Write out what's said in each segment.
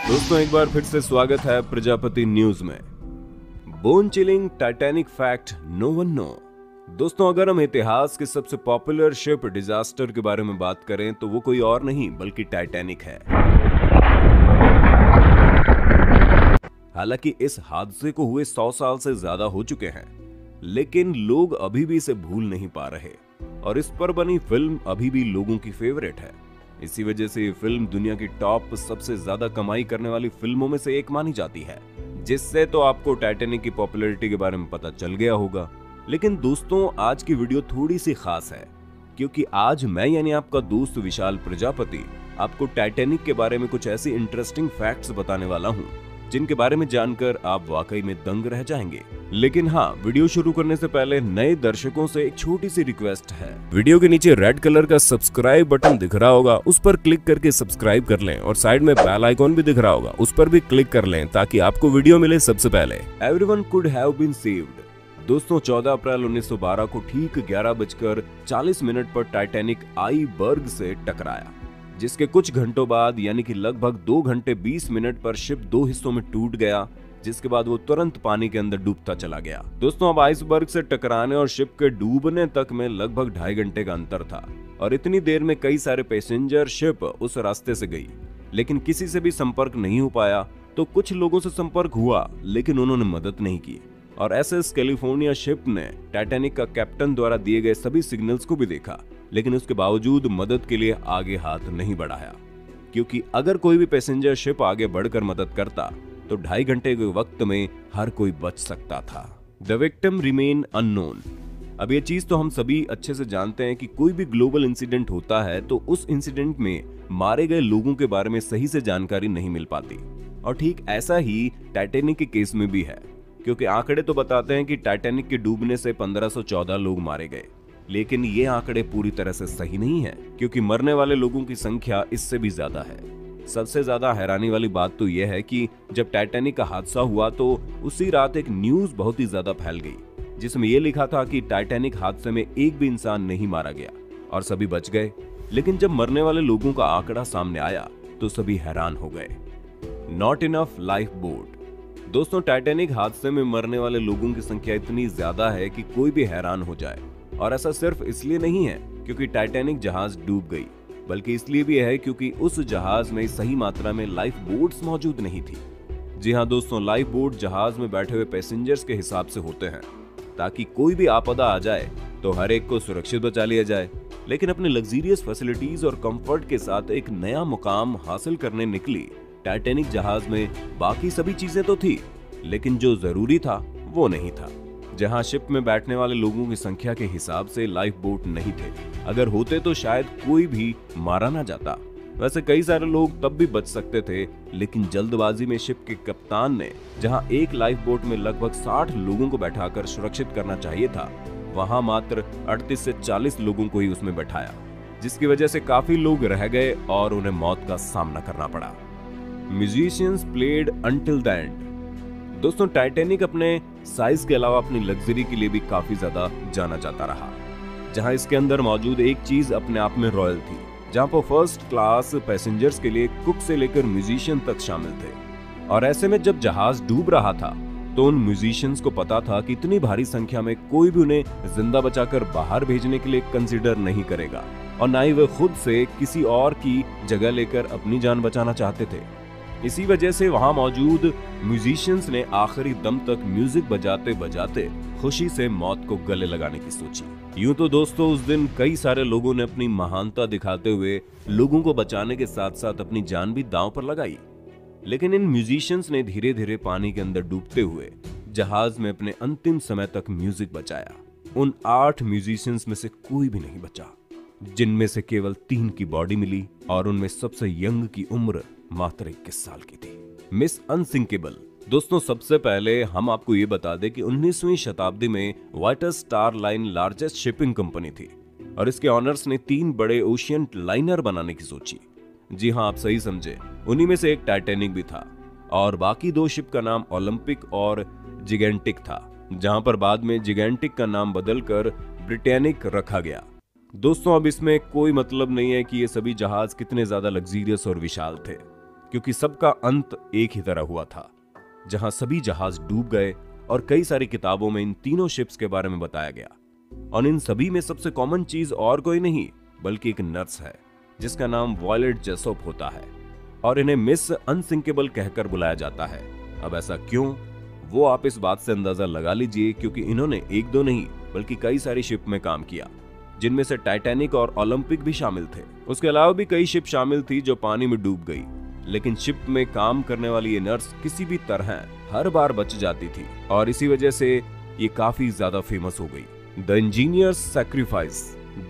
दोस्तों एक बार फिर से स्वागत है प्रजापति न्यूज में। Bone chilling Titanic fact no one know. दोस्तों अगर हम इतिहास के सबसे पॉपुलर शिप डिजास्टर के बारे में बात करें तो वो कोई और नहीं बल्कि टाइटैनिक है। हालांकि इस हादसे को हुए 100 साल से ज्यादा हो चुके हैं, लेकिन लोग अभी भी इसे भूल नहीं पा रहे और इस पर बनी फिल्म अभी भी लोगों की फेवरेट है। इसी वजह से ये फिल्म दुनिया की टॉप सबसे ज्यादा कमाई करने वाली फिल्मों में से एक मानी जाती है, जिससे तो आपको टाइटैनिक की पॉपुलैरिटी के बारे में पता चल गया होगा। लेकिन दोस्तों आज की वीडियो थोड़ी सी खास है, क्योंकि आज मैं यानी आपका दोस्त विशाल प्रजापति आपको टाइटैनिक के बारे में कुछ ऐसी इंटरेस्टिंग फैक्ट्स बताने वाला हूँ जिनके बारे में जानकर आप वाकई में दंग रह जाएंगे। लेकिन हाँ, वीडियो शुरू करने से पहले नए दर्शकों से एक छोटी सी रिक्वेस्ट है। वीडियो के नीचे रेड कलर का सब्सक्राइब बटन दिख रहा होगा, उस पर क्लिक करके सब्सक्राइब कर लें और साइड में बेल आइकॉन भी दिख रहा होगा, उस पर भी क्लिक कर लें ताकि आपको वीडियो मिले सबसे पहले। Everyone could have been saved. दोस्तों 14 अप्रैल 1912 को ठीक 11:40 पर टाइटैनिक आइसबर्ग से टकराया, जिसके कुछ घंटों बाद यानी कि लगभग 2 घंटे 20 मिनट पर शिप 2 हिस्सों में टूट गया, जिसके बाद वो तुरंत पानी के अंदर डूबता चला गया। दोस्तों अब आइसबर्ग से टकराने और शिप के डूबने तक में लगभग 2.5 घंटे का अंतर था और इतनी देर में कई सारे पैसेंजर शिप उस रास्ते से गई, लेकिन किसी से भी संपर्क नहीं हो पाया। तो कुछ लोगों से संपर्क हुआ लेकिन उन्होंने मदद नहीं की और एसएस कैलिफोर्निया शिप ने टाइटैनिक का कैप्टन द्वारा दिए गए सभी सिग्नल्स को भी देखा, लेकिन उसके बावजूद मदद के लिए आगे हाथ नहीं बढ़ाया, क्योंकि अगर कोई भी पैसेंजर शिप आगे बढ़कर मदद करता तो 2.5 घंटे के वक्त में हर कोई बच सकता था। The victim remain unknown. अब ये चीज तो हम सभी अच्छे से जानते हैं कि कोई भी ग्लोबल इंसिडेंट होता है तो उस इंसिडेंट में मारे गए लोगों के बारे में सही से जानकारी नहीं मिल पाती, और ठीक ऐसा ही टाइटैनिक के केस में भी है, क्योंकि आंकड़े तो बताते हैं कि टाइटैनिक के डूबने से 1514 लोग मारे गए, लेकिन ये आंकड़े पूरी तरह से सही नहीं है, क्योंकि मरने वाले लोगों की संख्या इससे भी ज्यादा है। सबसे ज्यादा हैरानी वाली बात तो यह है कि जब टाइटैनिक का हादसा हुआ तो उसी रात एक न्यूज बहुत ही ज्यादा फैल गई, जिसमें यह लिखा था कि टाइटैनिक हादसे में एक भी इंसान नहीं मारा गया और सभी बच गए। लेकिन जब मरने वाले लोगों का आंकड़ा सामने आया तो सभी हैरान हो गए। Not enough life boat. दोस्तों टाइटैनिक हादसे में मरने वाले लोगों की संख्या इतनी ज्यादा है कि कोई भी हैरान हो जाए, और ऐसा सिर्फ इसलिए नहीं है क्योंकि टाइटैनिक जहाज डूब गई, बल्कि इसलिए भी है क्योंकि उस जहाज में सही मात्रा में लाइफ बोट्स मौजूद नहीं थी। जी हाँ दोस्तों, लाइफ बोट जहाज में बैठे हुए पैसेंजर्स के हिसाब से होते हैं, ताकि कोई भी आपदा आ जाए तो हर एक को सुरक्षित बचा लिया जाए। लेकिन अपने लग्जरियस फैसिलिटीज और कंफर्ट के साथ एक नया मुकाम हासिल करने निकली टाइटैनिक जहाज में बाकी सभी चीजें तो थी, लेकिन जो जरूरी था वो नहीं था। जहां शिप में बैठने वाले लोगों की संख्या के हिसाब से लाइफ बोट नहीं थे, अगर होते तो शायद कोई भी मारा ना जाता। वैसे कई सारे लोग तब भी बच सकते थे, लेकिन जल्दबाजी में शिप के कप्तान ने जहां एक लाइफ बोट में लगभग 60 लोगों को बैठाकर सुरक्षित करना चाहिए था, वहां मात्र 38 से 40 लोगों को ही उसमें बैठाया, जिसकी वजह से काफी लोग रह गए और उन्हें मौत का सामना करना पड़ा। Musicians played until the end. दोस्तों टाइटैनिक अपने साइज के अलावा अपनी लग्जरी के लिए भी काफी ज्यादा जाना जाता रहा, जहां इसके अंदर मौजूद एक चीज अपने आप में रॉयल थी, जहां पर फर्स्ट क्लास पैसेंजर्स के लिए कुक से लेकर म्यूजिशियन तक शामिल थे। और ऐसे में जब जहाज डूब रहा था तो उन म्यूजिशियंस को पता था कि इतनी भारी संख्या में कोई भी उन्हें जिंदा बचाकर बाहर भेजने के लिए कंसिडर नहीं करेगा, और ना ही वे खुद से किसी और की जगह लेकर अपनी जान बचाना चाहते थे। इसी वजह से वहां मौजूद म्यूजिशियंस ने आखिरी दम तक म्यूजिक बजाते बजाते खुशी से मौत को गले लगाने की सोची। यूं तो दोस्तों उस दिन कई सारे लोगों ने अपनी महानता दिखाते हुए लोगों को बचाने के साथ साथ अपनी जान भी दांव पर लगाई, लेकिन इन म्यूजिशियंस ने धीरे धीरे पानी के अंदर डूबते हुए जहाज में अपने अंतिम समय तक म्यूजिक बचाया। उन 8 म्यूजिशियंस में से कोई भी नहीं बचा, जिनमें से केवल 3 की बॉडी मिली और उनमें सबसे यंग की उम्र मात्र 21 साल की थी, मिस अनसिंकेबल। दोस्तों सबसे पहले हम आपको ये बता दें कि 19वीं शताब्दी में white star line largest shipping company थी और इसके ऑनर्स ने 3 बड़े ओशियन लाइनर बनाने की सोची। जी हाँ, आप सही समझे, उन्हीं में से एक टाइटैनिक भी था और बाकी 2 शिप का नाम ओलंपिक और जिगेंटिक था, जहां पर बाद में जिगेंटिक का नाम बदलकर ब्रिटेनिक रखा गया। दोस्तों अब इसमें कोई मतलब नहीं है कि ये सभी जहाज कितने ज्यादा लग्जरियस और विशाल थे, क्योंकि सबका अंत एक ही तरह हुआ था, जहां सभी जहाज डूब गए और कई सारी किताबों में इन तीनों शिप्स के बारे में बताया गया। और इन सभी में सबसे कॉमन चीज और कोई नहीं बल्कि एक नर्स है जिसका नाम वॉयलेट जेसॉप होता है और इन्हें मिस अनसिंकेबल कहकर बुलाया जाता है। अब ऐसा क्यों, वो आप इस बात से अंदाजा लगा लीजिए क्योंकि इन्होंने एक दो नहीं बल्कि कई सारी शिप में काम किया, जिनमें से टाइटैनिक और ओलंपिक भी शामिल थे। उसके अलावा भी कई शिप शामिल थी जो पानी में डूब गई, लेकिन शिप में काम करने वाली ये नर्स किसी भी तरह हर बार बच जाती थी और इसी वजह से ये काफी ज्यादा फेमस हो गई। The engineers sacrifice.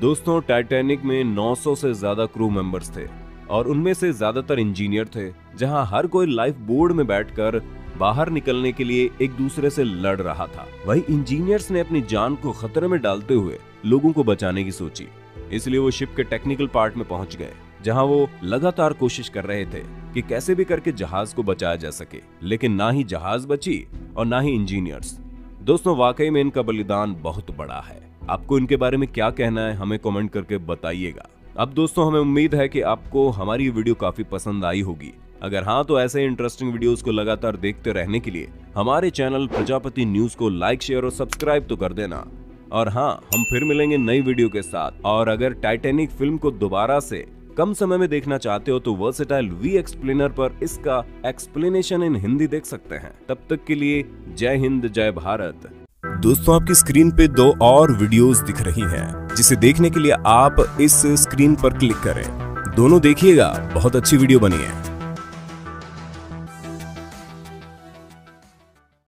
दोस्तों, टाइटैनिक में 900 से ज्यादा क्रू मेंबर्स थे और उनमें से ज्यादातर इंजीनियर थे, जहां हर कोई लाइफ बोर्ड में बैठकर बाहर निकलने के लिए एक दूसरे से लड़ रहा था। वही इंजीनियर्स ने अपनी जान को खतरे में डालते हुए लोगों को बचाने की सोची, इसलिए वो शिप के टेक्निकल पार्ट में पहुंच गए, जहां वो लगातार कोशिश कर रहे थे कि कैसे भी करके जहाज को बचाया जा सके। लेकिन ना ही जहाज बची और ना ही इंजीनियर्स। दोस्तों, वाकई में इनका बलिदान बहुत बड़ा है। आपको इनके बारे में क्या कहना है हमें कमेंट करके बताइएगा। अब दोस्तों, हमें उम्मीद है कि आपको हमारी वीडियो काफी पसंद आई होगी। अगर हाँ, तो ऐसे इंटरेस्टिंग वीडियोस को लगातार देखते रहने के लिए हमारे चैनल प्रजापति न्यूज को लाइक, शेयर और सब्सक्राइब तो कर देना। और हाँ, हम फिर मिलेंगे नई वीडियो के साथ। और अगर टाइटैनिक फिल्म को दोबारा से कम समय में देखना चाहते हो तो वर्सेटाइल वी एक्सप्लेनर पर इसका एक्सप्लेनेशन इन हिंदी देख सकते हैं। तब तक के लिए जय हिंद, जय भारत। दोस्तों, आपकी स्क्रीन पे 2 और वीडियोस दिख रही हैं, जिसे देखने के लिए आप इस स्क्रीन पर क्लिक करें। दोनों देखिएगा, बहुत अच्छी वीडियो बनी है।